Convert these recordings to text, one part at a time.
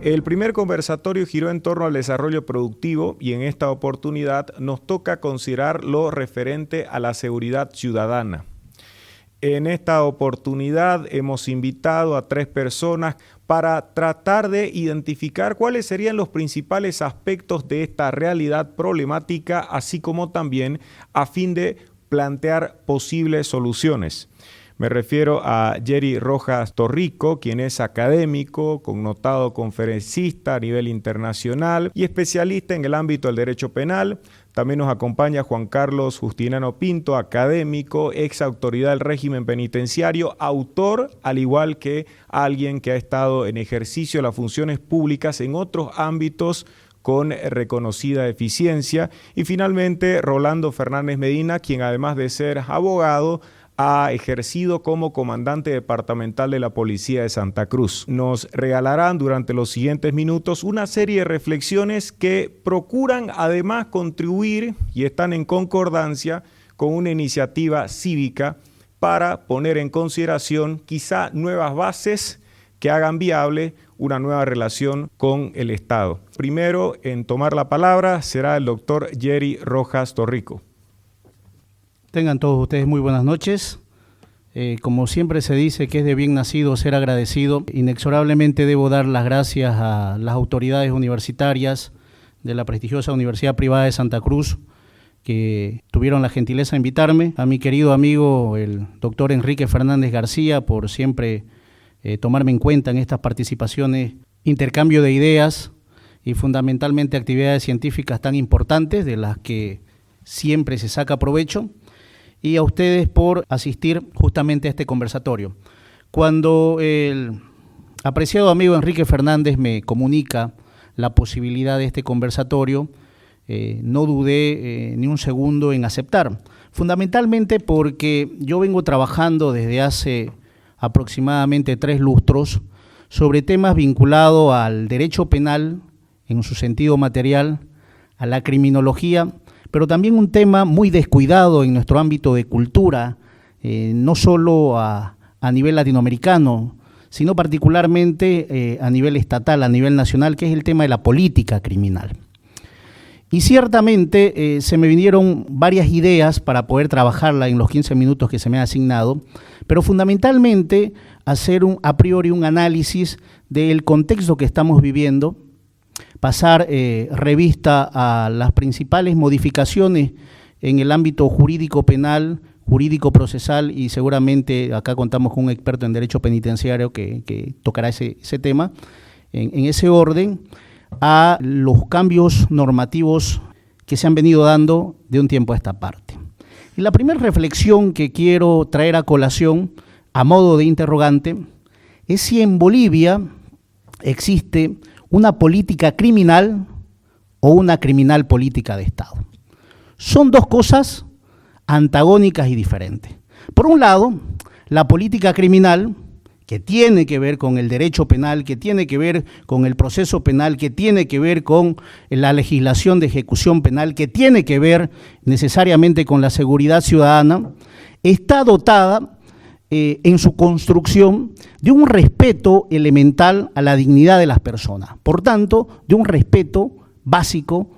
El primer conversatorio giró en torno al desarrollo productivo y en esta oportunidad nos toca considerar lo referente a la seguridad ciudadana. En esta oportunidad hemos invitado a 3 personas para tratar de identificar cuáles serían los principales aspectos de esta realidad problemática, así como también a fin de plantear posibles soluciones. Me refiero a Jerry Rojas Torrico, quien es académico, connotado conferencista a nivel internacional y especialista en el ámbito del derecho penal. También nos acompaña Juan Carlos Justiniano Pinto, académico, ex autoridad del régimen penitenciario, autor, al igual que alguien que ha estado en ejercicio de las funciones públicas en otros ámbitos con reconocida eficiencia. Y finalmente, Rolando Fernández Medina, quien además de ser abogado, ha ejercido como comandante departamental de la Policía de Santa Cruz. Nos regalarán durante los siguientes minutos una serie de reflexiones que procuran además contribuir y están en concordancia con una iniciativa cívica para poner en consideración quizá nuevas bases que hagan viable una nueva relación con el Estado. Primero en tomar la palabra será el doctor Jerry Rojas Torrico. Tengan todos ustedes muy buenas noches. Como siempre se dice que es de bien nacido ser agradecido, inexorablemente debo dar las gracias a las autoridades universitarias de la prestigiosa Universidad Privada de Santa Cruz que tuvieron la gentileza de invitarme, a mi querido amigo el doctor Enrique Fernández García por siempre tomarme en cuenta en estas participaciones, intercambio de ideas y fundamentalmente actividades científicas tan importantes de las que siempre se saca provecho, y a ustedes por asistir justamente a este conversatorio. Cuando el apreciado amigo Enrique Fernández me comunica la posibilidad de este conversatorio, no dudé ni un segundo en aceptar, fundamentalmente porque yo vengo trabajando desde hace aproximadamente 3 lustros sobre temas vinculados al derecho penal en su sentido material, a la criminología, pero también un tema muy descuidado en nuestro ámbito de cultura, no solo a nivel latinoamericano, sino particularmente a nivel estatal, a nivel nacional, que es el tema de la política criminal. Y ciertamente se me vinieron varias ideas para poder trabajarla en los 15 minutos que se me ha asignado, pero fundamentalmente hacer a priori un análisis del contexto que estamos viviendo, pasar revista a las principales modificaciones en el ámbito jurídico penal, jurídico procesal, y seguramente acá contamos con un experto en derecho penitenciario que tocará ese tema, en ese orden, a los cambios normativos que se han venido dando de un tiempo a esta parte. Y la primera reflexión que quiero traer a colación, a modo de interrogante, es si en Bolivia existe una política criminal o una criminal política de Estado. Son 2 cosas antagónicas y diferentes. Por un lado, la política criminal, que tiene que ver con el derecho penal, que tiene que ver con el proceso penal, que tiene que ver con la legislación de ejecución penal, que tiene que ver necesariamente con la seguridad ciudadana, está dotada en su construcción de un respeto elemental a la dignidad de las personas, por tanto, de un respeto básico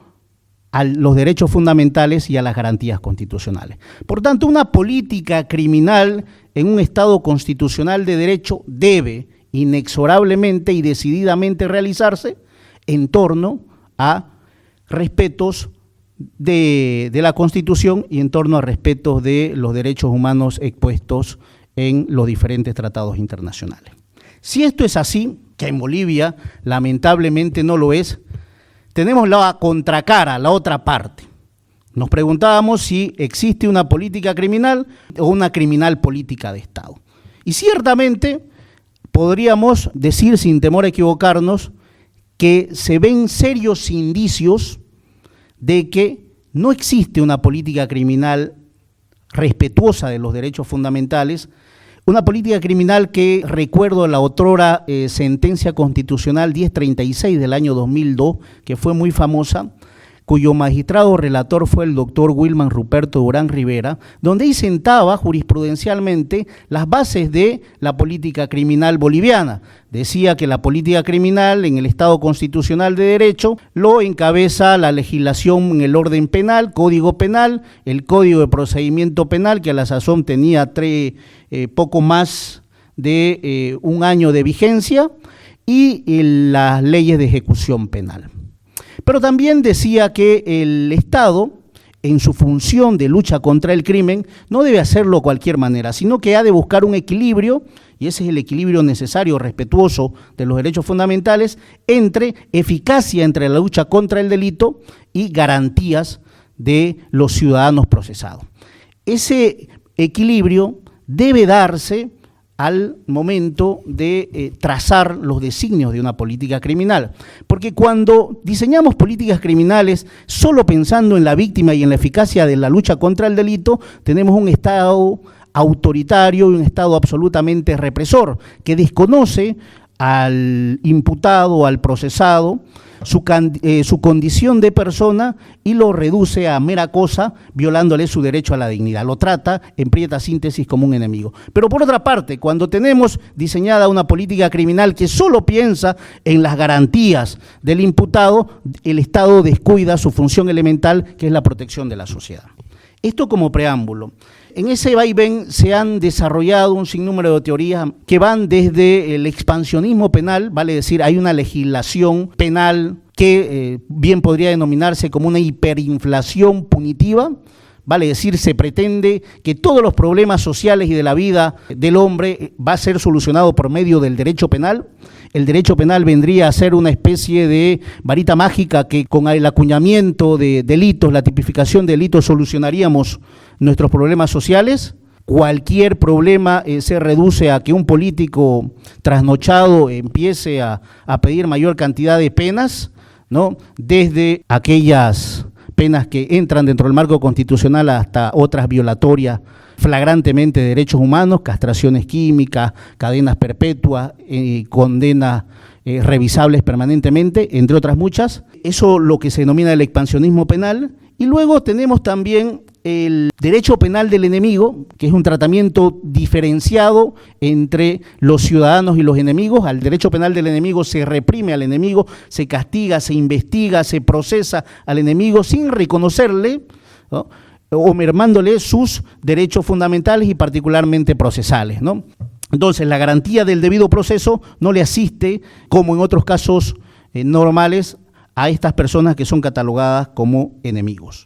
a los derechos fundamentales y a las garantías constitucionales. Por tanto, una política criminal en un Estado constitucional de derecho debe inexorablemente y decididamente realizarse en torno a respetos de la Constitución y en torno a respetos de los derechos humanos expuestos en los diferentes tratados internacionales. Si esto es así, que en Bolivia lamentablemente no lo es, tenemos la contracara, la otra parte. Nos preguntábamos si existe una política criminal o una criminal política de Estado. Y ciertamente podríamos decir, sin temor a equivocarnos, que se ven serios indicios de que no existe una política criminal respetuosa de los derechos fundamentales, una política criminal que, recuerdo la otrora sentencia constitucional 1036 del año 2002, que fue muy famosa, cuyo magistrado relator fue el doctor Wilman Ruperto Durán Rivera, donde ahí sentaba jurisprudencialmente las bases de la política criminal boliviana. Decía que la política criminal en el Estado constitucional de derecho lo encabeza la legislación en el orden penal, Código Penal, el Código de Procedimiento Penal, que a la sazón tenía poco más de un año de vigencia, y las leyes de ejecución penal. Pero también decía que el Estado, en su función de lucha contra el crimen, no debe hacerlo de cualquier manera, sino que ha de buscar un equilibrio, y ese es el equilibrio necesario, respetuoso de los derechos fundamentales, entre eficacia entre la lucha contra el delito y garantías de los ciudadanos procesados. Ese equilibrio debe darse al momento de trazar los designios de una política criminal. Porque cuando diseñamos políticas criminales solo pensando en la víctima y en la eficacia de la lucha contra el delito, tenemos un Estado autoritario y un Estado absolutamente represor, que desconoce al imputado, al procesado, su condición de persona y lo reduce a mera cosa, violándole su derecho a la dignidad. Lo trata, en prieta síntesis, como un enemigo. Pero por otra parte, cuando tenemos diseñada una política criminal que solo piensa en las garantías del imputado, el Estado descuida su función elemental, que es la protección de la sociedad. Esto como preámbulo. En ese vaivén se han desarrollado un sinnúmero de teorías que van desde el expansionismo penal, vale decir, hay una legislación penal que bien podría denominarse como una hiperinflación punitiva, vale decir, se pretende que todos los problemas sociales y de la vida del hombre va a ser solucionado por medio del derecho penal. El derecho penal vendría a ser una especie de varita mágica que con el acuñamiento de delitos, la tipificación de delitos, solucionaríamos nuestros problemas sociales. Cualquier problema se reduce a que un político trasnochado empiece a pedir mayor cantidad de penas, ¿no? Desde aquellas penas que entran dentro del marco constitucional hasta otras violatorias flagrantemente de derechos humanos, castraciones químicas, cadenas perpetuas, condenas revisables permanentemente, entre otras muchas. Eso lo que se denomina el expansionismo penal. Y luego tenemos también el derecho penal del enemigo, que es un tratamiento diferenciado entre los ciudadanos y los enemigos. Al derecho penal del enemigo se reprime al enemigo, se castiga, se investiga, se procesa al enemigo sin reconocerle, ¿no?, o mermándole sus derechos fundamentales y particularmente procesales, ¿no? Entonces, la garantía del debido proceso no le asiste, como en otros casos normales, a estas personas que son catalogadas como enemigos.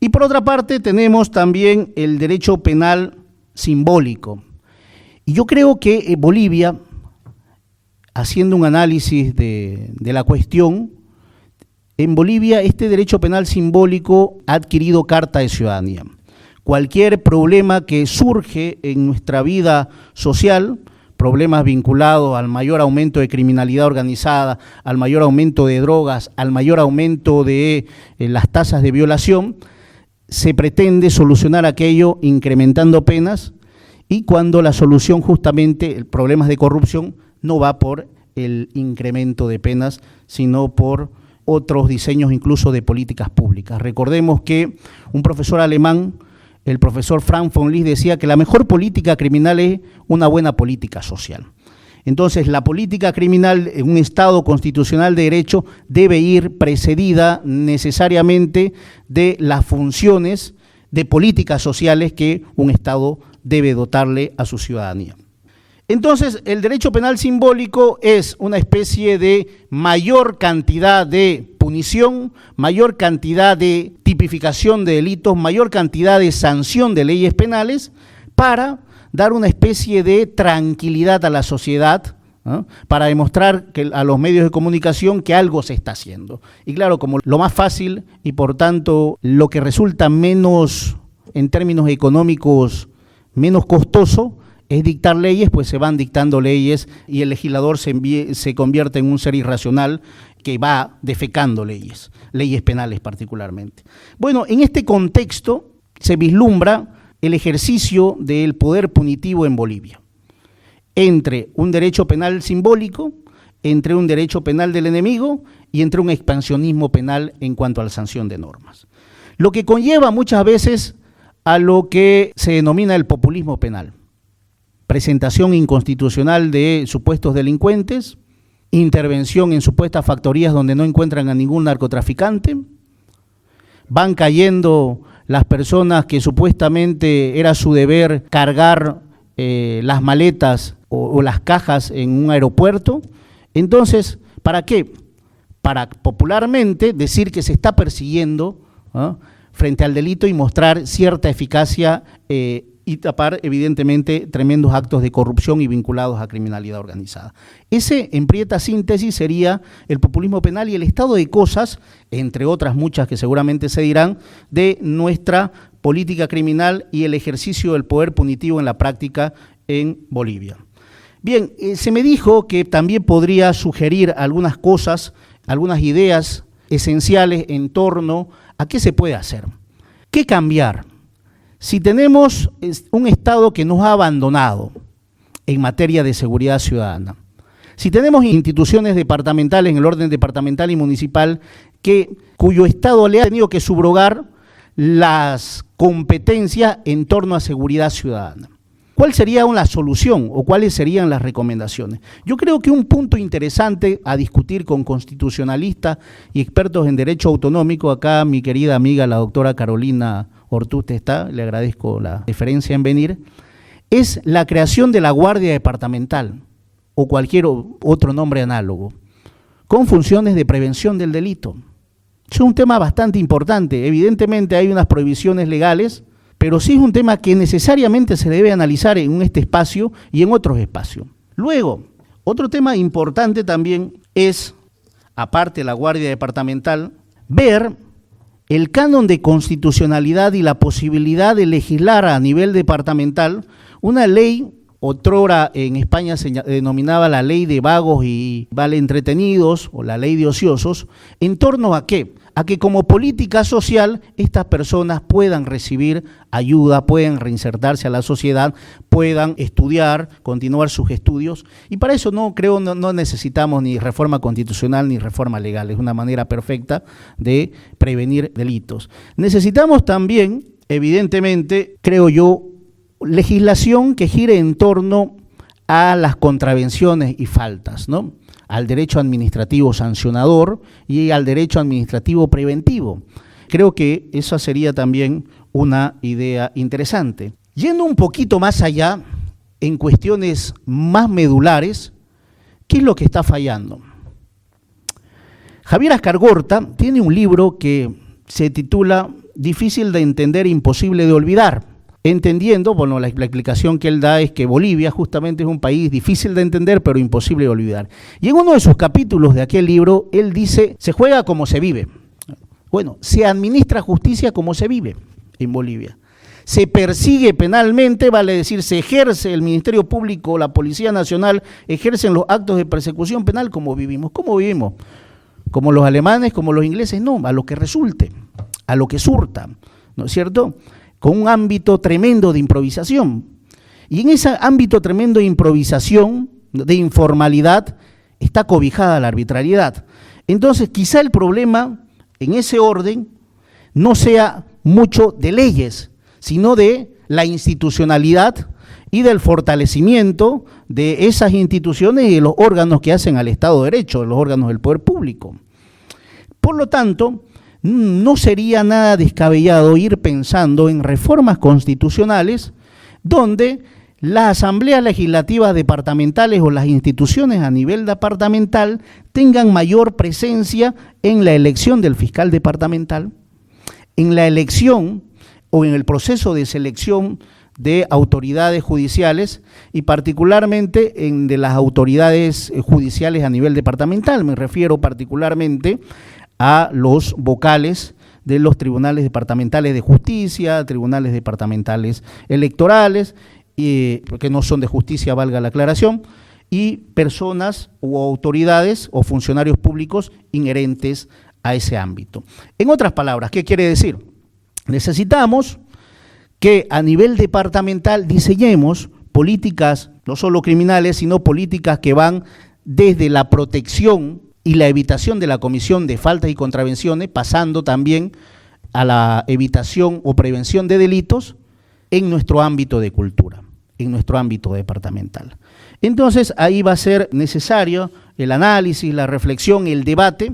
Y por otra parte tenemos también el derecho penal simbólico. Y yo creo que Bolivia, haciendo un análisis de la cuestión, en Bolivia este derecho penal simbólico ha adquirido carta de ciudadanía. Cualquier problema que surge en nuestra vida social, problemas vinculados al mayor aumento de criminalidad organizada, al mayor aumento de drogas, al mayor aumento de las tasas de violación, se pretende solucionar aquello incrementando penas, y cuando la solución justamente, problemas de corrupción, no va por el incremento de penas, sino por otros diseños incluso de políticas públicas. Recordemos que un profesor alemán, el profesor Frank von Liszt, decía que la mejor política criminal es una buena política social. Entonces, la política criminal en un Estado constitucional de derecho debe ir precedida necesariamente de las funciones de políticas sociales que un Estado debe dotarle a su ciudadanía. Entonces, el derecho penal simbólico es una especie de mayor cantidad de punición, mayor cantidad de tipificación de delitos, mayor cantidad de sanción de leyes penales para dar una especie de tranquilidad a la sociedad, ¿no?, para demostrar a los medios de comunicación que algo se está haciendo. Y claro, como lo más fácil y por tanto lo que resulta menos, en términos económicos, menos costoso, es dictar leyes, pues se van dictando leyes y el legislador se convierte en un ser irracional que va defecando leyes penales particularmente. Bueno, en este contexto se vislumbra el ejercicio del poder punitivo en Bolivia, entre un derecho penal simbólico, entre un derecho penal del enemigo y entre un expansionismo penal en cuanto a la sanción de normas. Lo que conlleva muchas veces a lo que se denomina el populismo penal. Presentación inconstitucional de supuestos delincuentes, intervención en supuestas factorías donde no encuentran a ningún narcotraficante, van cayendo las personas que supuestamente era su deber cargar las maletas o las cajas en un aeropuerto. Entonces, ¿para qué? Para popularmente decir que se está persiguiendo frente al delito y mostrar cierta eficacia y tapar evidentemente tremendos actos de corrupción y vinculados a criminalidad organizada. Ese, en prieta síntesis, sería el populismo penal y el estado de cosas, entre otras muchas que seguramente se dirán, de nuestra política criminal y el ejercicio del poder punitivo en la práctica en Bolivia. Bien, se me dijo que también podría sugerir algunas cosas, algunas ideas esenciales en torno a qué se puede hacer, qué cambiar. Si tenemos un Estado que nos ha abandonado en materia de seguridad ciudadana, si tenemos instituciones departamentales en el orden departamental y municipal cuyo Estado le ha tenido que subrogar las competencias en torno a seguridad ciudadana, ¿cuál sería una solución o cuáles serían las recomendaciones? Yo creo que un punto interesante a discutir con constitucionalistas y expertos en derecho autonómico, acá mi querida amiga la doctora Carolina Ortúzar está, le agradezco la deferencia en venir, es la creación de la Guardia Departamental o cualquier otro nombre análogo, con funciones de prevención del delito. Es un tema bastante importante, evidentemente hay unas prohibiciones legales, pero sí es un tema que necesariamente se debe analizar en este espacio y en otros espacios. Luego, otro tema importante también es, aparte de la Guardia Departamental, ver el canon de constitucionalidad y la posibilidad de legislar a nivel departamental una ley, otrora en España se denominaba la ley de vagos y vale entretenidos o la ley de ociosos, ¿en torno a qué? A que como política social estas personas puedan recibir ayuda, puedan reinsertarse a la sociedad, puedan estudiar, continuar sus estudios, y para eso no necesitamos ni reforma constitucional ni reforma legal, es una manera perfecta de prevenir delitos. Necesitamos también, evidentemente, creo yo, legislación que gire en torno a las contravenciones y faltas, ¿no? Al derecho administrativo sancionador y al derecho administrativo preventivo. Creo que esa sería también una idea interesante. Yendo un poquito más allá, en cuestiones más medulares, ¿qué es lo que está fallando? Javier Ascargorta tiene un libro que se titula Difícil de entender, imposible de olvidar. Entendiendo, bueno, la explicación que él da es que Bolivia justamente es un país difícil de entender, pero imposible de olvidar. Y en uno de sus capítulos de aquel libro, él dice, se juega como se vive. Bueno, se administra justicia como se vive en Bolivia. Se persigue penalmente, vale decir, se ejerce el Ministerio Público, la Policía Nacional, ejercen los actos de persecución penal como vivimos. ¿Cómo vivimos? Como los alemanes, como los ingleses, no, a lo que resulte, a lo que surta, ¿no es cierto?, con un ámbito tremendo de improvisación. Y en ese ámbito tremendo de improvisación, de informalidad, está cobijada la arbitrariedad. Entonces, quizá el problema en ese orden no sea mucho de leyes, sino de la institucionalidad y del fortalecimiento de esas instituciones y de los órganos que hacen al Estado de Derecho, los órganos del poder público. Por lo tanto, no sería nada descabellado ir pensando en reformas constitucionales donde las asambleas legislativas departamentales o las instituciones a nivel departamental tengan mayor presencia en la elección del fiscal departamental, en la elección o en el proceso de selección de autoridades judiciales y particularmente en de las autoridades judiciales a nivel departamental. Me refiero particularmente a los vocales de los tribunales departamentales de justicia, tribunales departamentales electorales, que no son de justicia, valga la aclaración, y personas o autoridades o funcionarios públicos inherentes a ese ámbito. En otras palabras, ¿qué quiere decir? Necesitamos que a nivel departamental diseñemos políticas, no solo criminales, sino políticas que van desde la protección y la evitación de la comisión de faltas y contravenciones, pasando también a la evitación o prevención de delitos en nuestro ámbito de cultura, en nuestro ámbito departamental. Entonces, ahí va a ser necesario el análisis, la reflexión, el debate,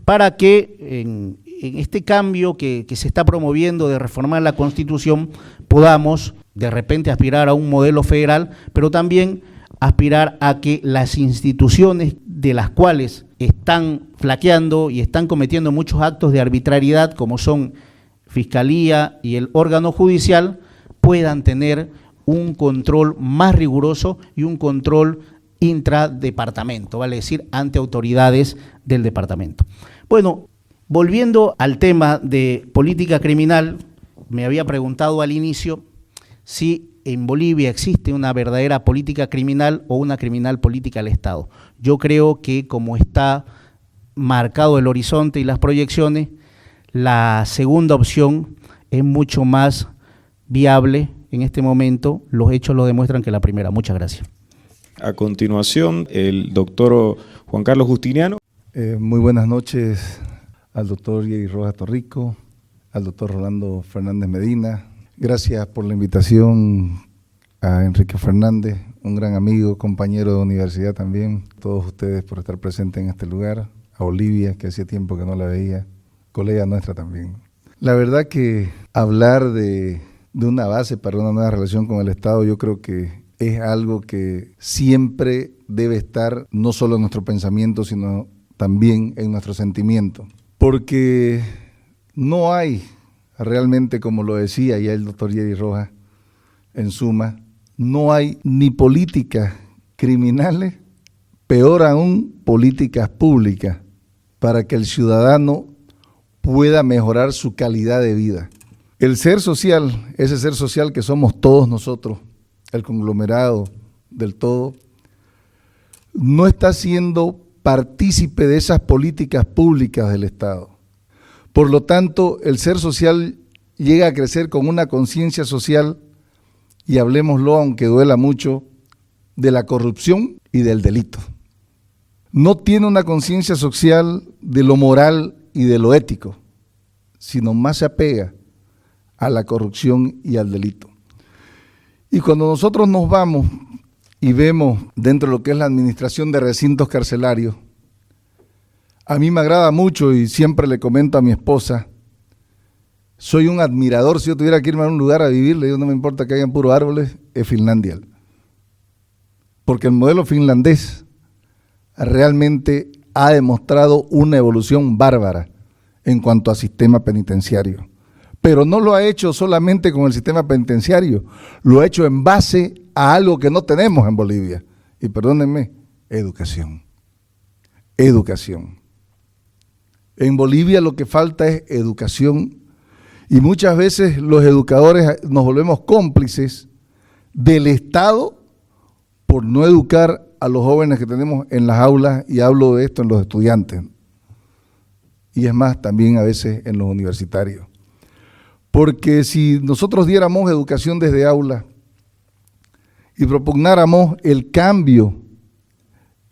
para que en este cambio que se está promoviendo de reformar la Constitución podamos de repente aspirar a un modelo federal, pero también aspirar a que las instituciones de las cuales están flaqueando y están cometiendo muchos actos de arbitrariedad, como son Fiscalía y el órgano judicial, puedan tener un control más riguroso y un control intradepartamento, vale decir, ante autoridades del departamento. Bueno, volviendo al tema de política criminal, me había preguntado al inicio si en Bolivia existe una verdadera política criminal o una criminal política al Estado. Yo creo que como está marcado el horizonte y las proyecciones, la segunda opción es mucho más viable en este momento. Los hechos lo demuestran que la primera. Muchas gracias. A continuación, el doctor Juan Carlos Justiniano. Muy buenas noches al doctor Jerry Rojas Torrico, al doctor Rolando Fernández Medina. Gracias por la invitación a Enrique Fernández, un gran amigo, compañero de universidad también. Todos ustedes por estar presentes en este lugar. A Olivia, que hacía tiempo que no la veía, colega nuestra también. La verdad que hablar de una base para una nueva relación con el Estado, yo creo que es algo que siempre debe estar no solo en nuestro pensamiento, sino también en nuestro sentimiento. Porque no hay realmente, como lo decía ya el doctor Jerry Rojas, en suma, no hay ni políticas criminales, peor aún políticas públicas, para que el ciudadano pueda mejorar su calidad de vida. El ser social, ese ser social que somos todos nosotros, el conglomerado del todo, no está siendo partícipe de esas políticas públicas del Estado. Por lo tanto, el ser social llega a crecer con una conciencia social, y hablemoslo, aunque duela mucho, de la corrupción y del delito. No tiene una conciencia social de lo moral y de lo ético, sino más se apega a la corrupción y al delito. Y cuando nosotros nos vamos y vemos dentro de lo que es la administración de recintos carcelarios, a mí me agrada mucho y siempre le comento a mi esposa, soy un admirador, si yo tuviera que irme a un lugar a vivir, le digo, no me importa que hayan puros árboles, es Finlandia. Porque el modelo finlandés realmente ha demostrado una evolución bárbara en cuanto a sistema penitenciario. Pero no lo ha hecho solamente con el sistema penitenciario, lo ha hecho en base a algo que no tenemos en Bolivia. Y perdónenme, educación. Educación. En Bolivia lo que falta es educación, y muchas veces los educadores nos volvemos cómplices del Estado por no educar a los jóvenes que tenemos en las aulas, y hablo de esto en los estudiantes, y es más, también a veces en los universitarios. Porque si nosotros diéramos educación desde aula y propugnáramos el cambio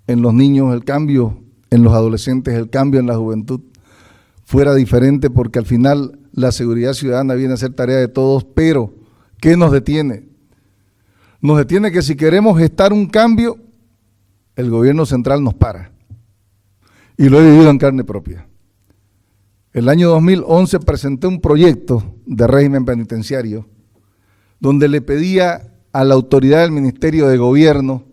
en los niños, el cambio en los adolescentes, el cambio en la juventud, fuera diferente, porque al final la seguridad ciudadana viene a ser tarea de todos, pero ¿qué nos detiene? Nos detiene que si queremos gestar un cambio, el gobierno central nos para. Y lo he vivido en carne propia. El año 2011 presenté un proyecto de régimen penitenciario donde le pedía a la autoridad del Ministerio de Gobierno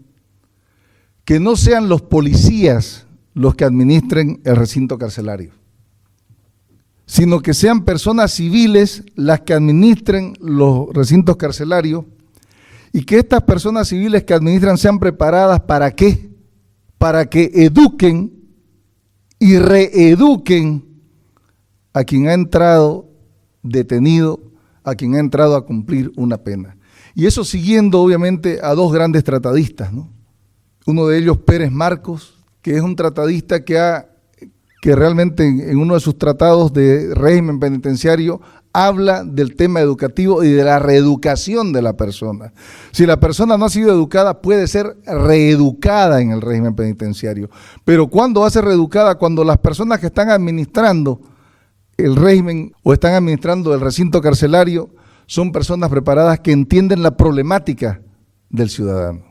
que no sean los policías los que administren el recinto carcelario, sino que sean personas civiles las que administren los recintos carcelarios, y que estas personas civiles que administran sean preparadas ¿para qué? Para que eduquen y reeduquen a quien ha entrado detenido, a quien ha entrado a cumplir una pena. Y eso siguiendo obviamente a dos grandes tratadistas, ¿no? Uno de ellos, Pérez Marcos, que es un tratadista que realmente en uno de sus tratados de régimen penitenciario habla del tema educativo y de la reeducación de la persona. Si la persona no ha sido educada, puede ser reeducada en el régimen penitenciario. Pero ¿cuándo va a ser reeducada? Cuando las personas que están administrando el régimen o están administrando el recinto carcelario son personas preparadas que entienden la problemática del ciudadano.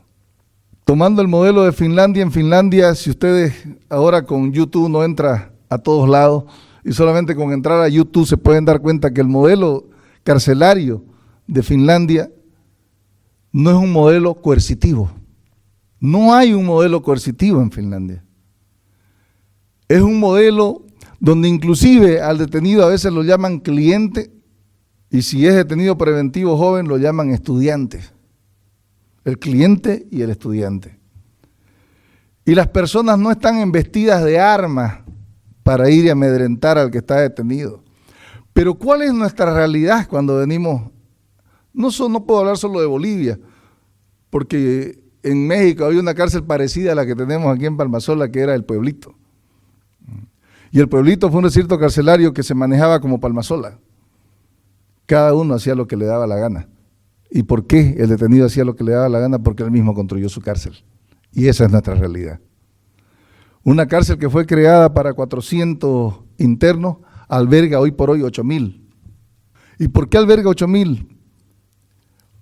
Tomando el modelo de Finlandia, en Finlandia, si ustedes ahora con YouTube no entra a todos lados, y solamente con entrar a YouTube se pueden dar cuenta que el modelo carcelario de Finlandia no es un modelo coercitivo. No hay un modelo coercitivo en Finlandia. Es un modelo donde inclusive al detenido a veces lo llaman cliente y si es detenido preventivo joven lo llaman estudiante. El cliente y el estudiante. Y las personas no están embestidas de armas para ir y amedrentar al que está detenido. Pero ¿cuál es nuestra realidad cuando venimos? No puedo hablar solo de Bolivia, porque en México había una cárcel parecida a la que tenemos aquí en Palmasola, que era el Pueblito. Y el Pueblito fue un recinto carcelario que se manejaba como Palmasola. Cada uno hacía lo que le daba la gana. ¿Y por qué el detenido hacía lo que le daba la gana? Porque él mismo construyó su cárcel. Y esa es nuestra realidad. Una cárcel que fue creada para 400 internos, alberga hoy por hoy 8.000. ¿Y por qué alberga 8.000?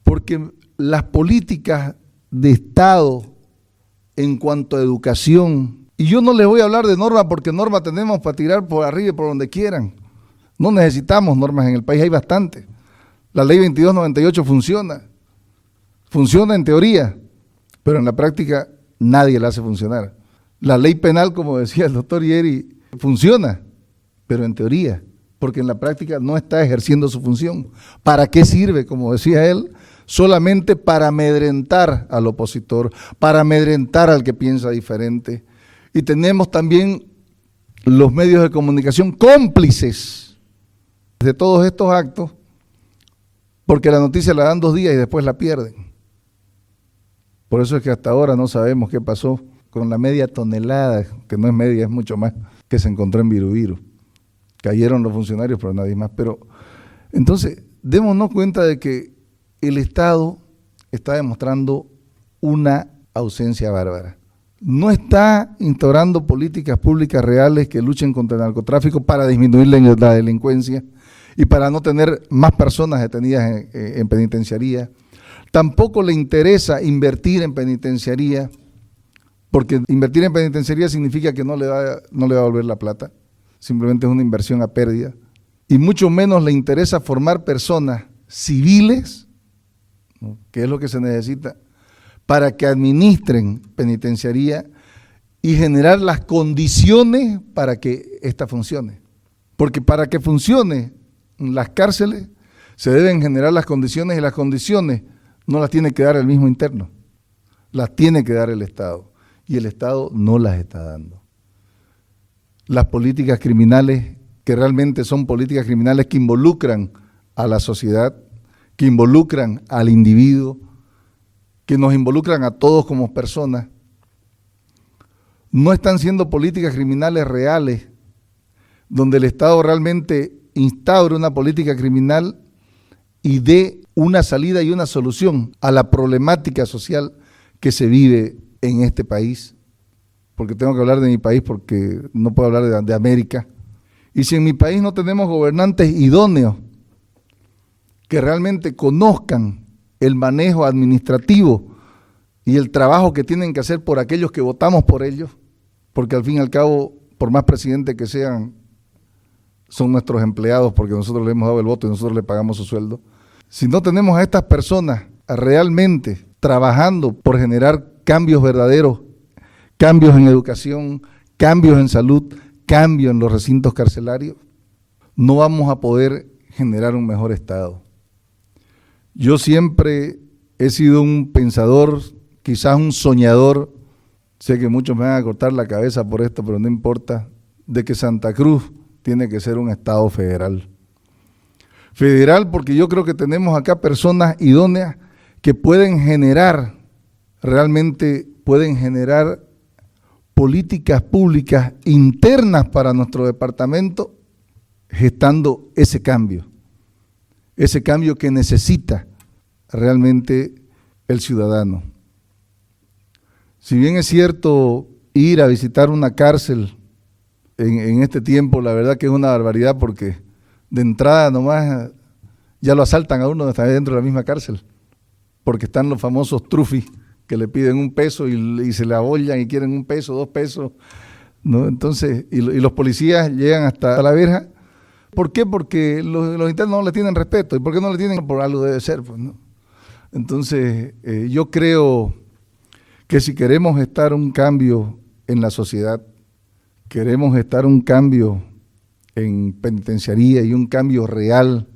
Porque las políticas de Estado en cuanto a educación, y yo no les voy a hablar de normas porque normas tenemos para tirar por arriba y por donde quieran. No necesitamos normas en el país, hay bastante. La ley 2298 funciona en teoría, pero en la práctica nadie la hace funcionar. La ley penal, como decía el doctor Yeri, funciona, pero en teoría, porque en la práctica no está ejerciendo su función. ¿Para qué sirve? Como decía él, solamente para amedrentar al opositor, para amedrentar al que piensa diferente. Y tenemos también los medios de comunicación cómplices de todos estos actos, porque la noticia la dan 2 días y después la pierden. Por eso es que hasta ahora no sabemos qué pasó con la media tonelada, que no es media, es mucho más, que se encontró en Virubiru. Cayeron los funcionarios, pero nadie más. Pero entonces, démonos cuenta de que el Estado está demostrando una ausencia bárbara. No está instaurando políticas públicas reales que luchen contra el narcotráfico para disminuir la delincuencia y para no tener más personas detenidas en penitenciaría. Tampoco le interesa invertir en penitenciaría, porque invertir en penitenciaría significa que no le va a volver la plata, simplemente es una inversión a pérdida. Y mucho menos le interesa formar personas civiles, ¿no?, que es lo que se necesita, para que administren penitenciaría y generar las condiciones para que ésta funcione. Porque para que funcione las cárceles se deben generar las condiciones y las condiciones no las tiene que dar el mismo interno, las tiene que dar el Estado. Y el Estado no las está dando. Las políticas criminales, que realmente son políticas criminales que involucran a la sociedad, que involucran al individuo, que nos involucran a todos como personas, no están siendo políticas criminales reales, donde el Estado realmente instaure una política criminal y dé una salida y una solución a la problemática social que se vive en este país, porque tengo que hablar de mi país porque no puedo hablar de América. Y si en mi país no tenemos gobernantes idóneos que realmente conozcan el manejo administrativo y el trabajo que tienen que hacer por aquellos que votamos por ellos, porque al fin y al cabo, por más presidentes que sean, son nuestros empleados porque nosotros les hemos dado el voto y nosotros les pagamos su sueldo. Si no tenemos a estas personas realmente trabajando por generar cambios verdaderos, cambios en educación, cambios en salud, cambios en los recintos carcelarios, no vamos a poder generar un mejor Estado. Yo siempre he sido un pensador, quizás un soñador, sé que muchos me van a cortar la cabeza por esto, pero no importa, de que Santa Cruz tiene que ser un Estado federal. Federal porque yo creo que tenemos acá personas idóneas que pueden generar, realmente pueden generar políticas públicas internas para nuestro departamento, gestando ese cambio. ese cambio que necesita realmente el ciudadano. Si bien es cierto ir a visitar una cárcel en este tiempo, la verdad que es una barbaridad porque de entrada nomás ya lo asaltan a uno hasta dentro de la misma cárcel, porque están los famosos trufis que le piden $1 y se le abollan y quieren $1, $2, ¿no? Entonces, y los policías llegan hasta la verja. ¿Por qué? Porque los internos no le tienen respeto. ¿Y por qué no le tienen? Por algo debe ser, pues, ¿no? Entonces, yo creo que si queremos estar un cambio en la sociedad, queremos estar un cambio en penitenciaría y un cambio real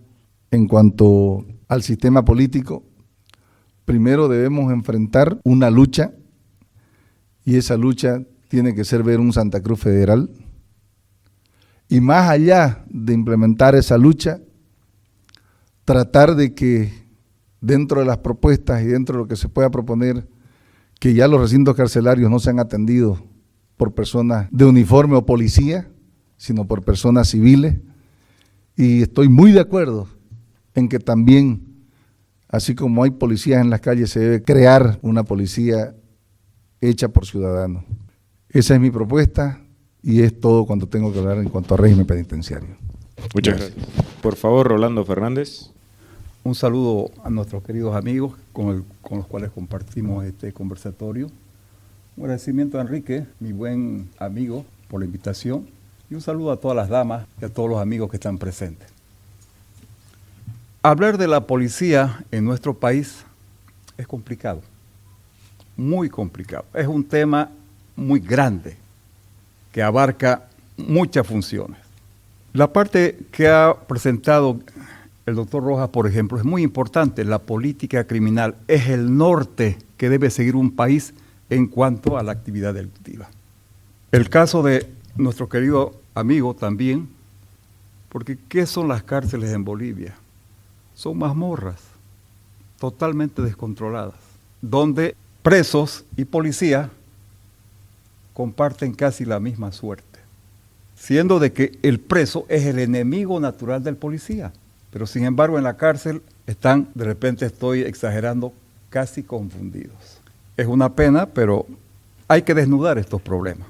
en cuanto al sistema político, primero debemos enfrentar una lucha, y esa lucha tiene que ser ver un Santa Cruz federal. Y más allá de implementar esa lucha, tratar de que dentro de las propuestas y dentro de lo que se pueda proponer, que ya los recintos carcelarios no sean atendidos por personas de uniforme o policía, sino por personas civiles. Y estoy muy de acuerdo en que también, así como hay policías en las calles, se debe crear una policía hecha por ciudadanos. Esa es mi propuesta y es todo cuanto tengo que hablar en cuanto a régimen penitenciario. Muchas gracias. Por favor, Rolando Fernández. Un saludo a nuestros queridos amigos con los cuales compartimos este conversatorio. Un agradecimiento a Enrique, mi buen amigo, por la invitación. Y un saludo a todas las damas y a todos los amigos que están presentes. Hablar de la policía en nuestro país es complicado, muy complicado. Es un tema muy grande que abarca muchas funciones. La parte que ha presentado el doctor Rojas, por ejemplo, es muy importante. La política criminal es el norte que debe seguir un país en cuanto a la actividad delictiva. El caso de nuestro querido amigo también, porque ¿qué son las cárceles en Bolivia? Son mazmorras totalmente descontroladas, donde presos y policía comparten casi la misma suerte, siendo de que el preso es el enemigo natural del policía, pero sin embargo en la cárcel están, de repente estoy exagerando, casi confundidos. Es una pena, pero hay que desnudar estos problemas.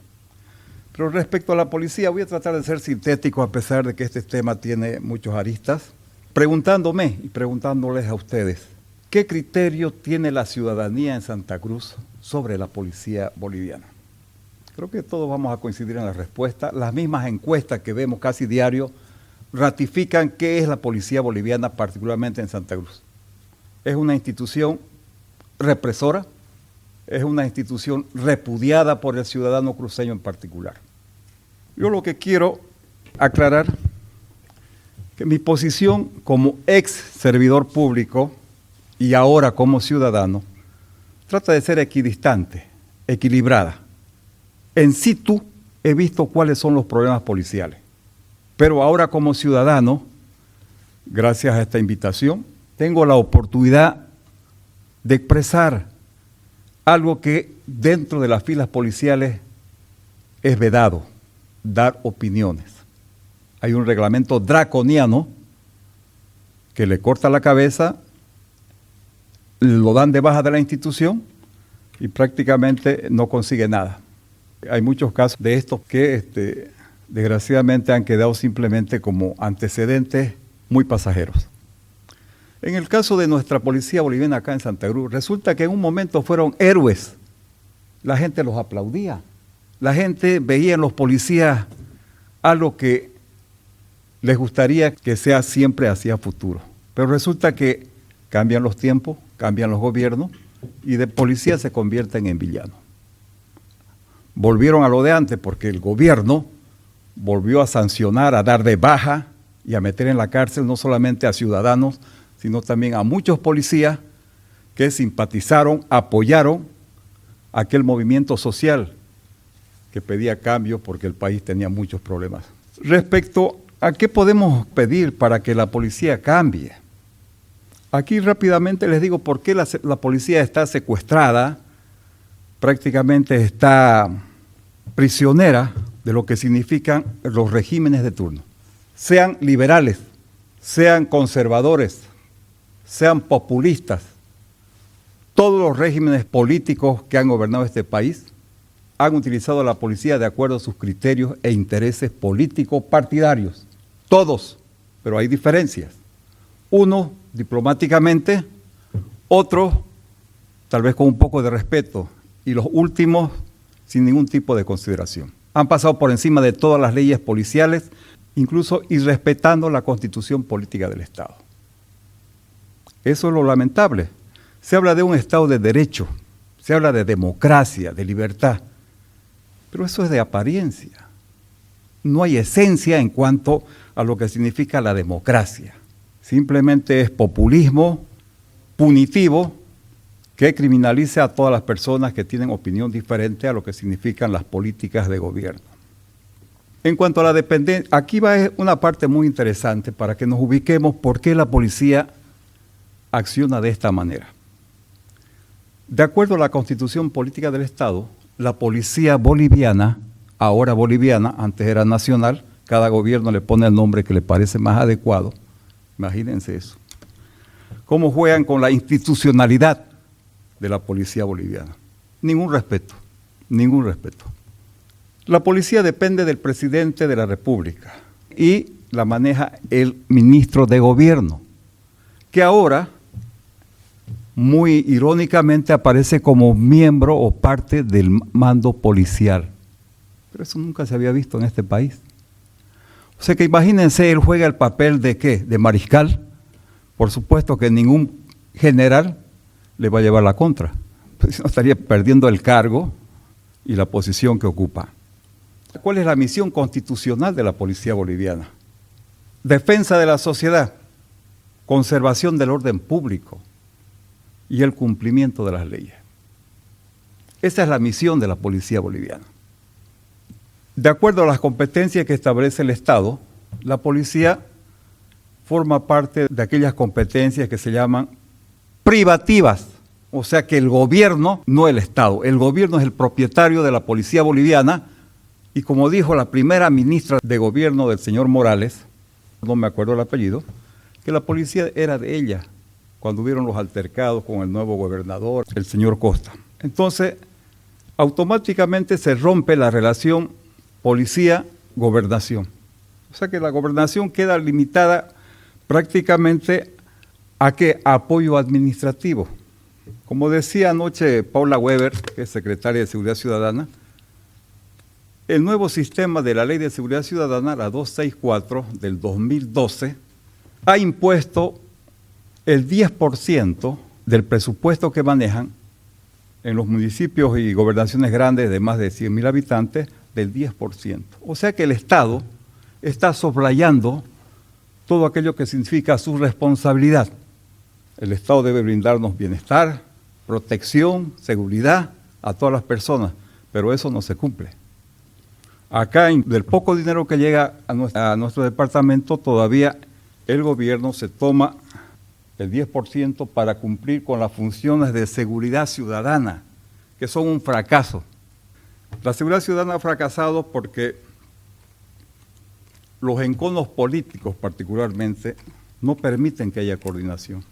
Pero respecto a la policía, voy a tratar de ser sintético a pesar de que este tema tiene muchos aristas, preguntándome y preguntándoles a ustedes, ¿qué criterio tiene la ciudadanía en Santa Cruz sobre la policía boliviana? Creo que todos vamos a coincidir en la respuesta. Las mismas encuestas que vemos casi diario ratifican qué es la policía boliviana, particularmente en Santa Cruz. Es una institución represora, es una institución repudiada por el ciudadano cruceño en particular. Yo lo que quiero aclarar que mi posición como ex servidor público y ahora como ciudadano trata de ser equidistante, equilibrada. En situ he visto cuáles son los problemas policiales, pero ahora como ciudadano, gracias a esta invitación, tengo la oportunidad de expresar algo que dentro de las filas policiales es vedado, dar opiniones. Hay un reglamento draconiano que le corta la cabeza, lo dan de baja de la institución y prácticamente no consigue nada. Hay muchos casos de estos que desgraciadamente han quedado simplemente como antecedentes muy pasajeros. En el caso de nuestra policía boliviana acá en Santa Cruz, resulta que en un momento fueron héroes. La gente los aplaudía. La gente veía en los policías algo que les gustaría que sea siempre hacia futuro. Pero resulta que cambian los tiempos, cambian los gobiernos y de policía se convierten en villanos. Volvieron a lo de antes porque el gobierno volvió a sancionar, a dar de baja y a meter en la cárcel no solamente a ciudadanos, sino también a muchos policías que simpatizaron, apoyaron aquel movimiento social que pedía cambio porque el país tenía muchos problemas. Respecto a qué podemos pedir para que la policía cambie, aquí rápidamente les digo por qué la policía está secuestrada, prácticamente está prisionera de lo que significan los regímenes de turno, sean liberales, sean conservadores, sean populistas, todos los regímenes políticos que han gobernado este país han utilizado a la policía de acuerdo a sus criterios e intereses políticos partidarios. Todos, pero hay diferencias. Uno, diplomáticamente, otro, tal vez con un poco de respeto, y los últimos, sin ningún tipo de consideración. Han pasado por encima de todas las leyes policiales, incluso irrespetando la constitución política del Estado. Eso es lo lamentable. Se habla de un Estado de derecho, se habla de democracia, de libertad, pero eso es de apariencia. No hay esencia en cuanto a lo que significa la democracia. Simplemente es populismo punitivo que criminaliza a todas las personas que tienen opinión diferente a lo que significan las políticas de gobierno. En cuanto a la dependencia, aquí va una parte muy interesante para que nos ubiquemos por qué la policía acciona de esta manera. De acuerdo a la Constitución Política del Estado, la policía boliviana, ahora boliviana, antes era nacional, cada gobierno le pone el nombre que le parece más adecuado. Imagínense eso. ¿Cómo juegan con la institucionalidad de la policía boliviana? Ningún respeto, ningún respeto. La policía depende del presidente de la República y la maneja el ministro de gobierno, que ahora, muy irónicamente, aparece como miembro o parte del mando policial. Pero eso nunca se había visto en este país. O sea que imagínense, él juega el papel de ¿qué? De mariscal. Por supuesto que ningún general le va a llevar la contra, pues no estaría perdiendo el cargo y la posición que ocupa. ¿Cuál es la misión constitucional de la policía boliviana? Defensa de la sociedad, conservación del orden público y el cumplimiento de las leyes. Esa es la misión de la policía boliviana. De acuerdo a las competencias que establece el Estado, la policía forma parte de aquellas competencias que se llaman privativas, o sea que el gobierno, no el Estado, el gobierno es el propietario de la policía boliviana y como dijo la primera ministra de gobierno del señor Morales, no me acuerdo el apellido, que la policía era de ella cuando hubieron los altercados con el nuevo gobernador, el señor Costa. Entonces, automáticamente se rompe la relación policía-gobernación. O sea que la gobernación queda limitada prácticamente ¿a qué? Apoyo administrativo. Como decía anoche Paula Weber, que es secretaria de Seguridad Ciudadana, el nuevo sistema de la Ley de Seguridad Ciudadana, la 264 del 2012, ha impuesto el 10% del presupuesto que manejan en los municipios y gobernaciones grandes de más de 100.000 habitantes, del 10%. O sea que el Estado está soslayando todo aquello que significa su responsabilidad. El Estado debe brindarnos bienestar, protección, seguridad a todas las personas, pero eso no se cumple. Acá, del poco dinero que llega a nuestro departamento, todavía el gobierno se toma el 10% para cumplir con las funciones de seguridad ciudadana, que son un fracaso. La seguridad ciudadana ha fracasado porque los enconos políticos particularmente no permiten que haya coordinación.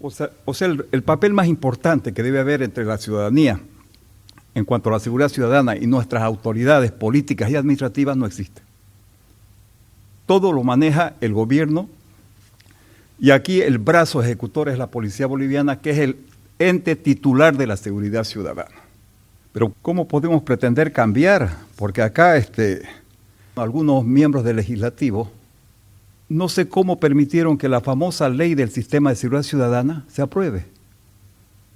O sea el papel más importante que debe haber entre la ciudadanía en cuanto a la seguridad ciudadana y nuestras autoridades políticas y administrativas no existe. Todo lo maneja el gobierno y aquí el brazo ejecutor es la policía boliviana, que es el ente titular de la seguridad ciudadana. Pero ¿cómo podemos pretender cambiar? Porque acá algunos miembros del legislativo no sé cómo permitieron que la famosa ley del sistema de seguridad ciudadana se apruebe.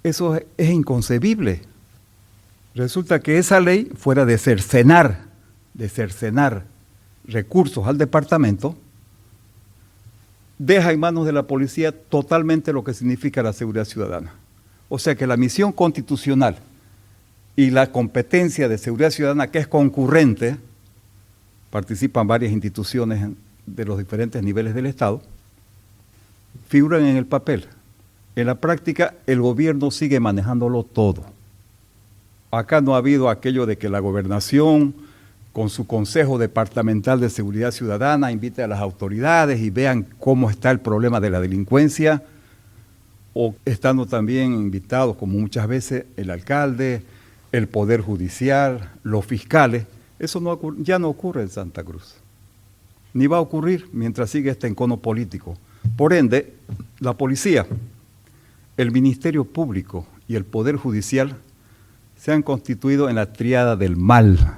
Eso es inconcebible. Resulta que esa ley, fuera de cercenar recursos al departamento, deja en manos de la policía totalmente lo que significa la seguridad ciudadana. O sea que la misión constitucional y la competencia de seguridad ciudadana, que es concurrente, participan varias instituciones de los diferentes niveles del Estado, figuran en el papel. En la práctica, el gobierno sigue manejándolo todo. Acá no ha habido aquello de que la gobernación, con su Consejo Departamental de Seguridad Ciudadana, invite a las autoridades y vean cómo está el problema de la delincuencia, o estando también invitados, como muchas veces, el alcalde, el Poder Judicial, los fiscales. Eso ya no ocurre en Santa Cruz, ni va a ocurrir mientras siga este encono político. Por ende, la policía, el Ministerio Público y el Poder Judicial se han constituido en la tríada del mal.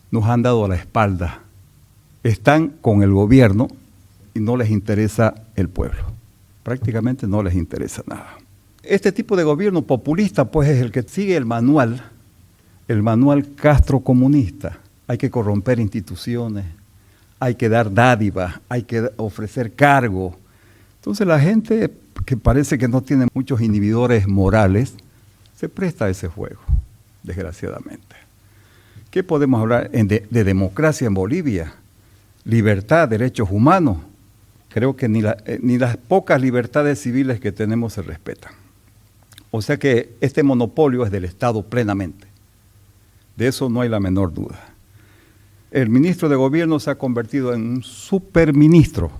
Nos han dado a la espalda. Están con el gobierno y no les interesa el pueblo. Prácticamente no les interesa nada. Este tipo de gobierno populista, pues, es el que sigue el manual castrocomunista. Hay que corromper instituciones, hay que dar dádivas, hay que ofrecer cargos. Entonces la gente que parece que no tiene muchos inhibidores morales, se presta a ese juego, desgraciadamente. ¿Qué podemos hablar de democracia en Bolivia? Libertad, derechos humanos. Creo que ni las pocas libertades civiles que tenemos se respetan. O sea que este monopolio es del Estado plenamente. De eso no hay la menor duda. El ministro de Gobierno se ha convertido en un superministro,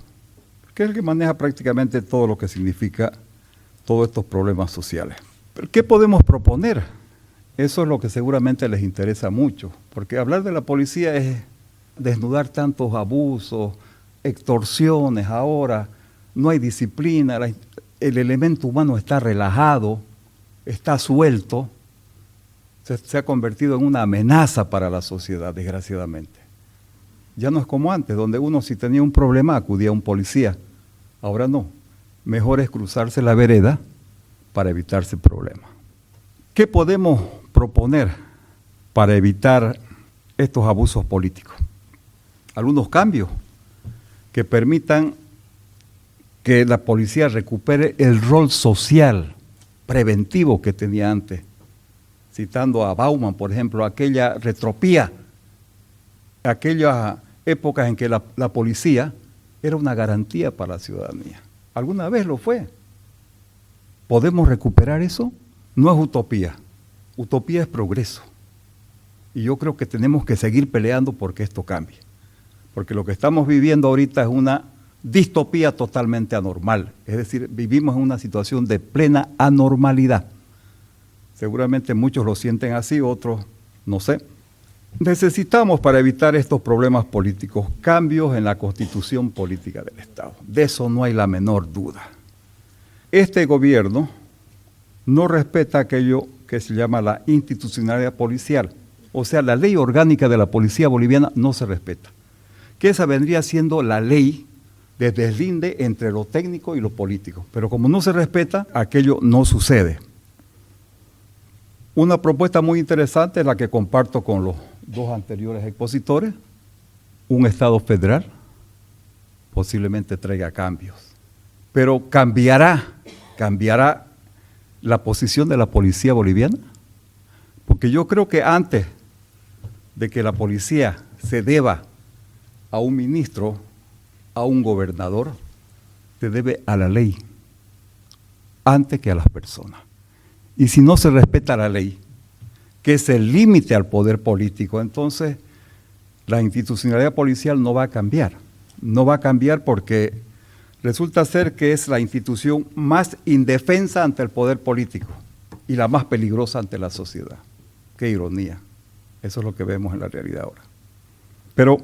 que es el que maneja prácticamente todo lo que significa todos estos problemas sociales. ¿Pero qué podemos proponer? Eso es lo que seguramente les interesa mucho, porque hablar de la policía es desnudar tantos abusos, extorsiones ahora, no hay disciplina, el elemento humano está relajado, está suelto, se ha convertido en una amenaza para la sociedad, desgraciadamente. Ya no es como antes, donde uno si tenía un problema acudía a un policía, ahora no, mejor es cruzarse la vereda para evitarse problemas. ¿Qué podemos proponer para evitar estos abusos políticos? Algunos cambios que permitan que la policía recupere el rol social preventivo que tenía antes. Citando a Bauman, por ejemplo, aquella retropía, aquellas épocas en que la policía era una garantía para la ciudadanía. Alguna vez lo fue. ¿Podemos recuperar eso? No es utopía. Utopía es progreso. Y yo creo que tenemos que seguir peleando porque esto cambie. Porque lo que estamos viviendo ahorita es una distopía totalmente anormal. Es decir, vivimos en una situación de plena anormalidad. Seguramente muchos lo sienten así, otros no sé. Necesitamos, para evitar estos problemas políticos, cambios en la constitución política del Estado. De eso no hay la menor duda. Este gobierno no respeta aquello que se llama la institucionalidad policial. O sea, la ley orgánica de la policía boliviana no se respeta. Que esa vendría siendo la ley de deslinde entre lo técnico y lo político. Pero como no se respeta, aquello no sucede. Una propuesta muy interesante es la que comparto con los dos anteriores expositores. Un Estado federal posiblemente traiga cambios, pero cambiará la posición de la policía boliviana, porque yo creo que antes de que la policía se deba a un ministro, a un gobernador, se debe a la ley, antes que a las personas. Y si no se respeta la ley, que es el límite al poder político, entonces la institucionalidad policial no va a cambiar. No va a cambiar porque resulta ser que es la institución más indefensa ante el poder político y la más peligrosa ante la sociedad. Qué ironía. Eso es lo que vemos en la realidad ahora. Pero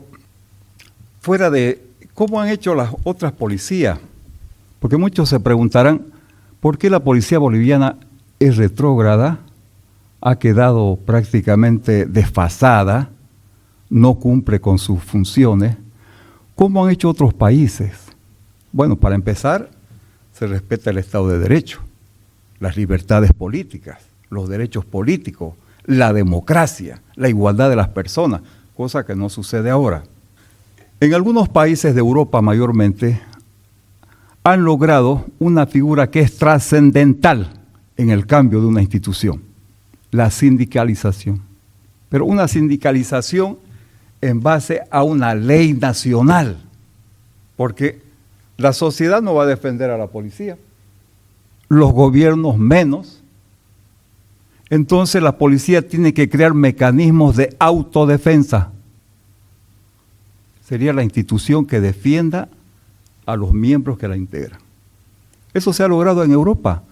fuera de cómo han hecho las otras policías, porque muchos se preguntarán, ¿por qué la policía boliviana es retrógrada, ha quedado prácticamente desfasada, no cumple con sus funciones? ¿Cómo han hecho otros países? Bueno, para empezar, se respeta el Estado de Derecho, las libertades políticas, los derechos políticos, la democracia, la igualdad de las personas, cosa que no sucede ahora. En algunos países de Europa mayormente han logrado una figura que es trascendental en el cambio de una institución, la sindicalización. Pero una sindicalización en base a una ley nacional, porque la sociedad no va a defender a la policía, los gobiernos menos. Entonces la policía tiene que crear mecanismos de autodefensa, sería la institución que defienda a los miembros que la integran. Eso se ha logrado en Europa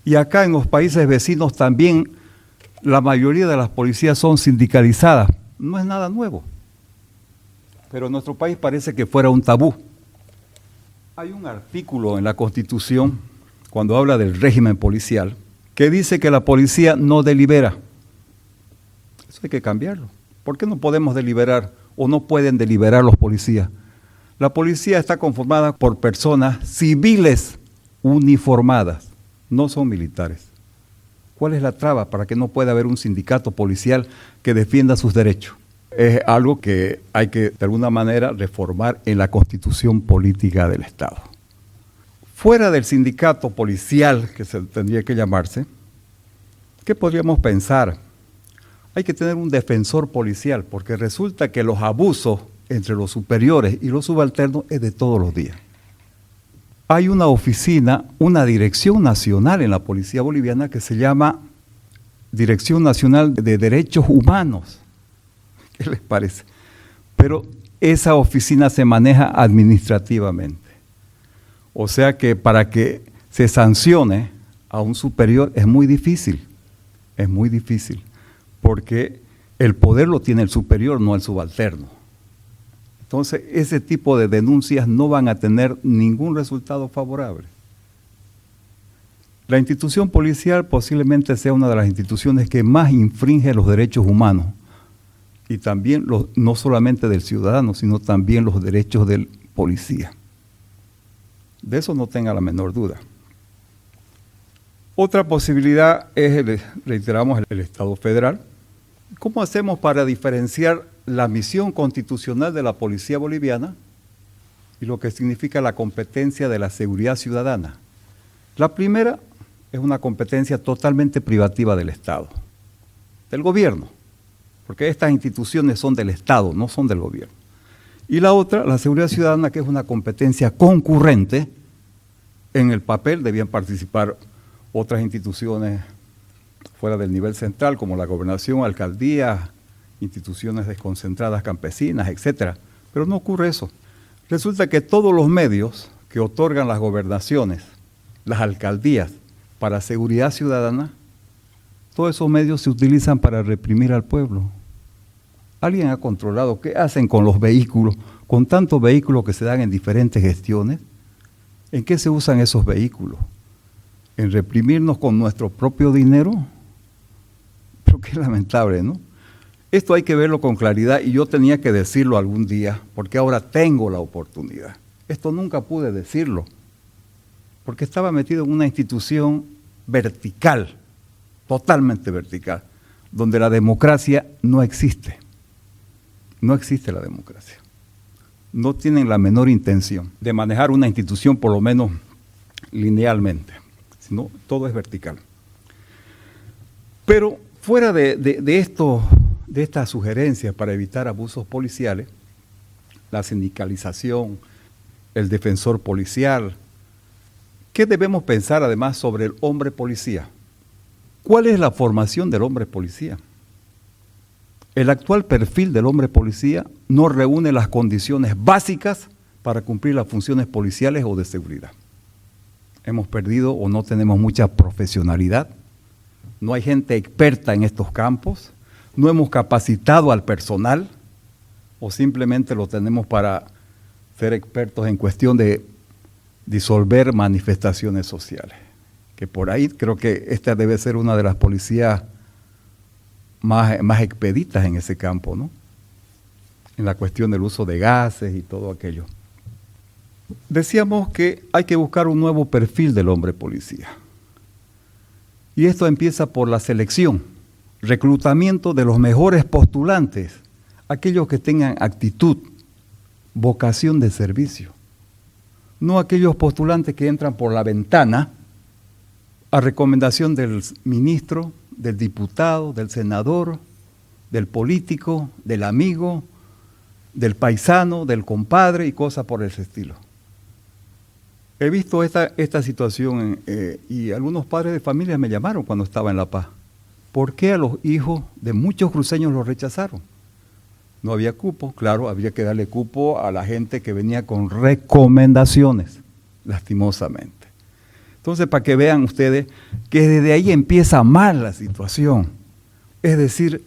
y acá en los países vecinos también la mayoría de las policías son sindicalizadas. No es nada nuevo, pero en nuestro país parece que fuera un tabú. Hay un artículo en la Constitución, cuando habla del régimen policial, que dice que la policía no delibera. Eso hay que cambiarlo. ¿Por qué no podemos deliberar o no pueden deliberar los policías? La policía está conformada por personas civiles uniformadas, no son militares. ¿Cuál es la traba para que no pueda haber un sindicato policial que defienda sus derechos? Es algo que hay que, de alguna manera, reformar en la Constitución política del Estado. Fuera del sindicato policial, que se tendría que llamarse, ¿qué podríamos pensar? Hay que tener un defensor policial, porque resulta que los abusos entre los superiores y los subalternos es de todos los días. Hay una oficina, una dirección nacional en la policía boliviana que se llama Dirección Nacional de Derechos Humanos. ¿Qué les parece? Pero esa oficina se maneja administrativamente. O sea que para que se sancione a un superior es muy difícil, porque el poder lo tiene el superior, no el subalterno. Entonces, ese tipo de denuncias no van a tener ningún resultado favorable. La institución policial posiblemente sea una de las instituciones que más infringe los derechos humanos, y también no solamente del ciudadano, sino también los derechos del policía. De eso no tenga la menor duda. Otra posibilidad es, reiteramos, el Estado federal. ¿Cómo hacemos para diferenciar la misión constitucional de la policía boliviana y lo que significa la competencia de la seguridad ciudadana? La primera es una competencia totalmente privativa del Estado, del gobierno, porque estas instituciones son del Estado, no son del gobierno. Y la otra, la seguridad ciudadana, que es una competencia concurrente. En el papel debían participar otras instituciones fuera del nivel central, como la gobernación, alcaldías, instituciones desconcentradas campesinas, etcétera. Pero no ocurre eso. Resulta que todos los medios que otorgan las gobernaciones, las alcaldías, para seguridad ciudadana, todos esos medios se utilizan para reprimir al pueblo. ¿Alguien ha controlado qué hacen con los vehículos, con tantos vehículos que se dan en diferentes gestiones? ¿En qué se usan esos vehículos? ¿En reprimirnos con nuestro propio dinero? Pero qué lamentable, ¿no? Esto hay que verlo con claridad y yo tenía que decirlo algún día, porque ahora tengo la oportunidad. Esto nunca pude decirlo, porque estaba metido en una institución vertical, totalmente vertical, donde la democracia no existe. No existe la democracia. No tienen la menor intención de manejar una institución por lo menos linealmente, sino todo es vertical. Pero fuera de estas sugerencias para evitar abusos policiales, la sindicalización, el defensor policial, ¿qué debemos pensar además sobre el hombre policía? ¿Cuál es la formación del hombre policía? El actual perfil del hombre policía no reúne las condiciones básicas para cumplir las funciones policiales o de seguridad. Hemos perdido o no tenemos mucha profesionalidad, no hay gente experta en estos campos, no hemos capacitado al personal o simplemente lo tenemos para ser expertos en cuestión de disolver manifestaciones sociales. Que por ahí creo que esta debe ser una de las policías más expeditas en ese campo, ¿no? En la cuestión del uso de gases y todo aquello. Decíamos que hay que buscar un nuevo perfil del hombre policía. Y esto empieza por la selección, reclutamiento de los mejores postulantes, aquellos que tengan actitud, vocación de servicio. No aquellos postulantes que entran por la ventana a recomendación del ministro, del diputado, del senador, del político, del amigo, del paisano, del compadre y cosas por ese estilo. He visto esta situación y algunos padres de familia me llamaron cuando estaba en La Paz. ¿Por qué a los hijos de muchos cruceños los rechazaron? No había cupo, claro, había que darle cupo a la gente que venía con recomendaciones, lastimosamente. Entonces, para que vean ustedes que desde ahí empieza mal la situación. Es decir,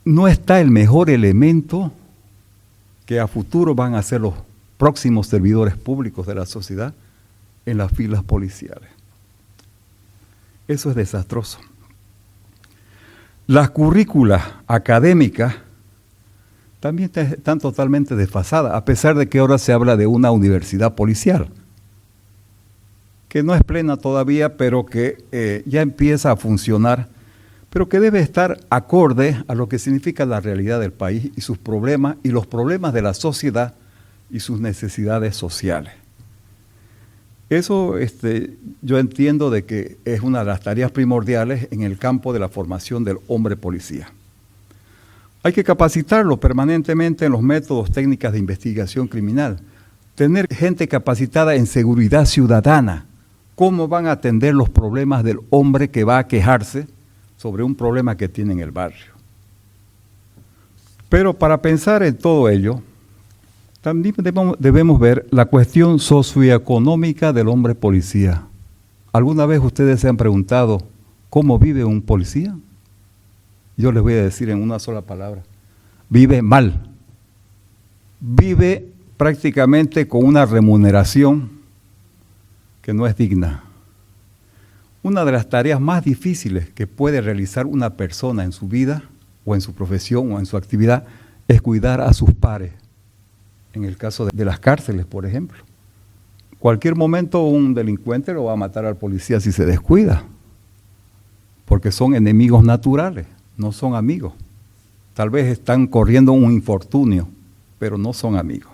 no está el mejor elemento que a futuro van a ser los próximos servidores públicos de la sociedad en las filas policiales. Eso es desastroso. Las currículas académicas también están totalmente desfasadas, a pesar de que ahora se habla de una universidad policial, que no es plena todavía, pero que ya empieza a funcionar, pero que debe estar acorde a lo que significa la realidad del país y sus problemas y los problemas de la sociedad y sus necesidades sociales. Eso yo entiendo de que es una de las tareas primordiales en el campo de la formación del hombre policía. Hay que capacitarlo permanentemente en los métodos, técnicas de investigación criminal, tener gente capacitada en seguridad ciudadana, cómo van a atender los problemas del hombre que va a quejarse sobre un problema que tiene en el barrio. Pero para pensar en todo ello, también debemos ver la cuestión socioeconómica del hombre policía. ¿Alguna vez ustedes se han preguntado cómo vive un policía? Yo les voy a decir en una sola palabra: vive mal. Vive prácticamente con una remuneración que no es digna. Una de las tareas más difíciles que puede realizar una persona en su vida, o en su profesión, o en su actividad, es cuidar a sus pares. En el caso de las cárceles, por ejemplo. Cualquier momento un delincuente lo va a matar al policía si se descuida, porque son enemigos naturales, no son amigos. Tal vez están corriendo un infortunio, pero no son amigos.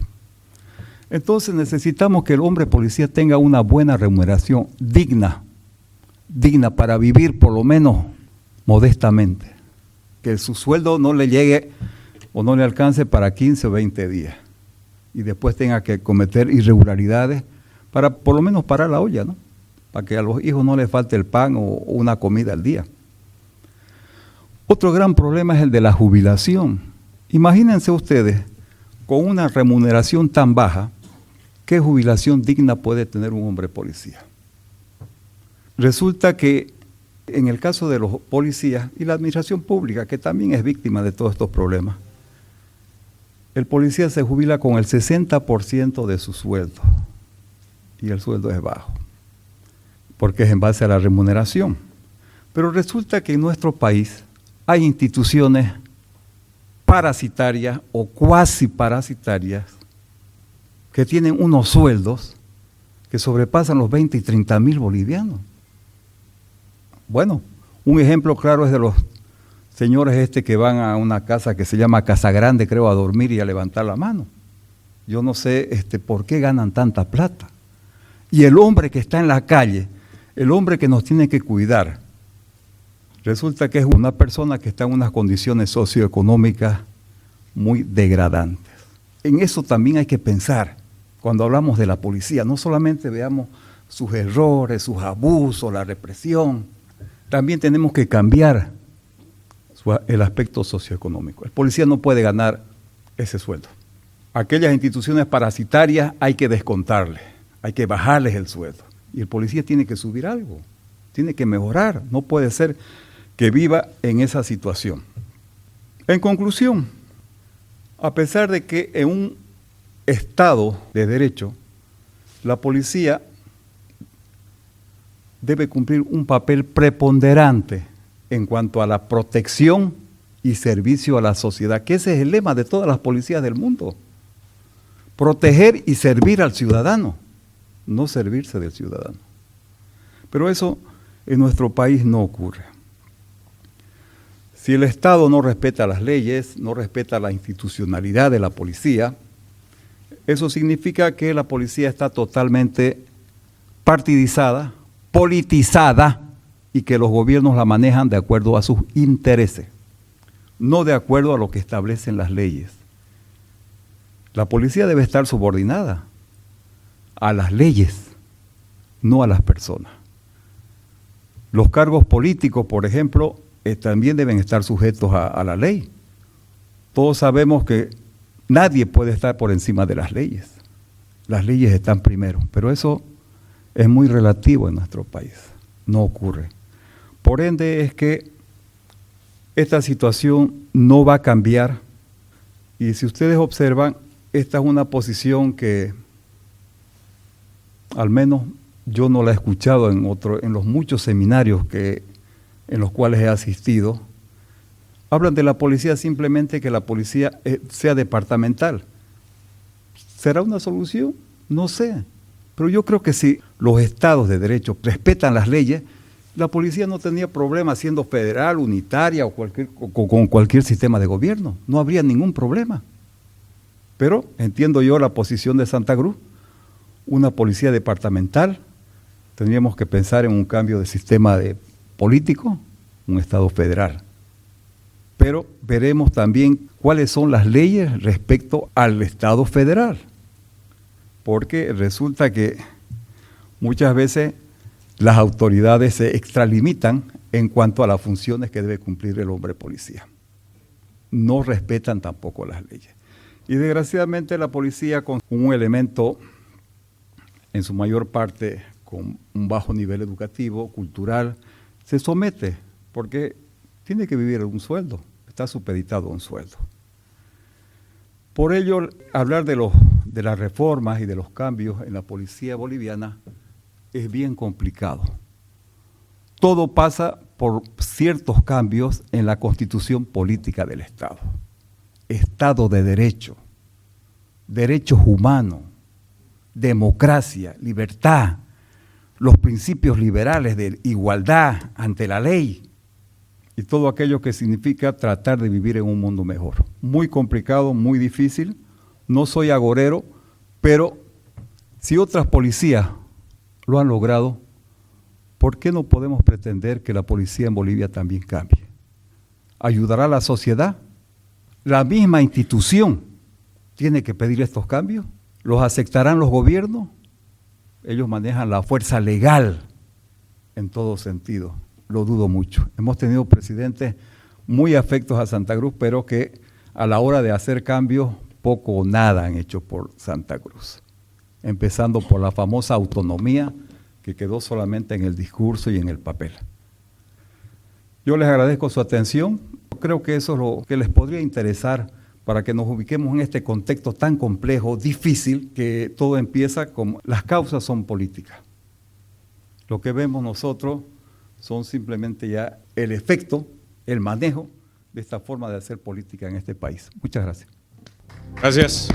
Entonces necesitamos que el hombre policía tenga una buena remuneración, digna para vivir por lo menos modestamente, que su sueldo no le llegue o no le alcance para 15 o 20 días y después tenga que cometer irregularidades para por lo menos parar la olla, ¿no? Para que a los hijos no les falte el pan o una comida al día. Otro gran problema es el de la jubilación. Imagínense ustedes, con una remuneración tan baja, ¿qué jubilación digna puede tener un hombre policía? Resulta que en el caso de los policías y la administración pública, que también es víctima de todos estos problemas, el policía se jubila con el 60% de su sueldo, y el sueldo es bajo, porque es en base a la remuneración. Pero resulta que en nuestro país hay instituciones parasitarias o cuasi parasitarias que tienen unos sueldos que sobrepasan los 20 y 30 mil bolivianos. Bueno, un ejemplo claro es de los señores que van a una casa que se llama Casa Grande, creo, a dormir y a levantar la mano. Yo no sé por qué ganan tanta plata. Y el hombre que está en la calle, el hombre que nos tiene que cuidar, resulta que es una persona que está en unas condiciones socioeconómicas muy degradantes. En eso también hay que pensar cuando hablamos de la policía. No solamente veamos sus errores, sus abusos, la represión. También tenemos que cambiar el aspecto socioeconómico. El policía no puede ganar ese sueldo. Aquellas instituciones parasitarias hay que descontarles, hay que bajarles el sueldo. Y el policía tiene que subir algo, tiene que mejorar. No puede ser que viva en esa situación. En conclusión, a pesar de que en un Estado de derecho, la policía debe cumplir un papel preponderante en cuanto a la protección y servicio a la sociedad, que ese es el lema de todas las policías del mundo. Proteger y servir al ciudadano, no servirse del ciudadano. Pero eso en nuestro país no ocurre. Si el Estado no respeta las leyes, no respeta la institucionalidad de la policía, eso significa que la policía está totalmente partidizada, politizada, y que los gobiernos la manejan de acuerdo a sus intereses, no de acuerdo a lo que establecen las leyes. La policía debe estar subordinada a las leyes, no a las personas. Los cargos políticos, por ejemplo, también deben estar sujetos a la ley. Todos sabemos que nadie puede estar por encima de las leyes. Las leyes están primero, pero eso es muy relativo en nuestro país. No ocurre. Por ende es que esta situación no va a cambiar. Y si ustedes observan, esta es una posición que al menos yo no la he escuchado en los muchos seminarios en los cuales he asistido. Hablan de la policía simplemente que la policía sea departamental. ¿Será una solución? No sé. Pero yo creo que si los estados de derecho respetan las leyes, la policía no tendría problema siendo federal, unitaria o con cualquier sistema de gobierno. No habría ningún problema. Pero entiendo yo la posición de Santa Cruz, una policía departamental. Tendríamos que pensar en un cambio de sistema político, un estado federal. Pero veremos también cuáles son las leyes respecto al estado federal. Porque resulta que muchas veces las autoridades se extralimitan en cuanto a las funciones que debe cumplir el hombre policía. No respetan tampoco las leyes. Y desgraciadamente la policía, con un elemento en su mayor parte con un bajo nivel educativo, cultural, se somete porque tiene que vivir un sueldo, está supeditado a un sueldo. Por ello, hablar de las reformas y de los cambios en la policía boliviana es bien complicado. Todo pasa por ciertos cambios en la constitución política del Estado. Estado de Derecho, derechos humanos, democracia, libertad, los principios liberales de igualdad ante la ley y todo aquello que significa tratar de vivir en un mundo mejor. Muy complicado, muy difícil. No soy agorero, pero si otras policías lo han logrado, ¿por qué no podemos pretender que la policía en Bolivia también cambie? ¿Ayudará a la sociedad? ¿La misma institución tiene que pedir estos cambios? ¿Los aceptarán los gobiernos? Ellos manejan la fuerza legal en todo sentido. Lo dudo mucho. Hemos tenido presidentes muy afectos a Santa Cruz, pero que a la hora de hacer cambios, poco o nada han hecho por Santa Cruz. Empezando por la famosa autonomía, que quedó solamente en el discurso y en el papel. Yo les agradezco su atención. Creo que eso es lo que les podría interesar para que nos ubiquemos en este contexto tan complejo, difícil, que todo empieza como las causas son políticas. Lo que vemos nosotros son simplemente ya el efecto, el manejo de esta forma de hacer política en este país. Muchas gracias. Gracias.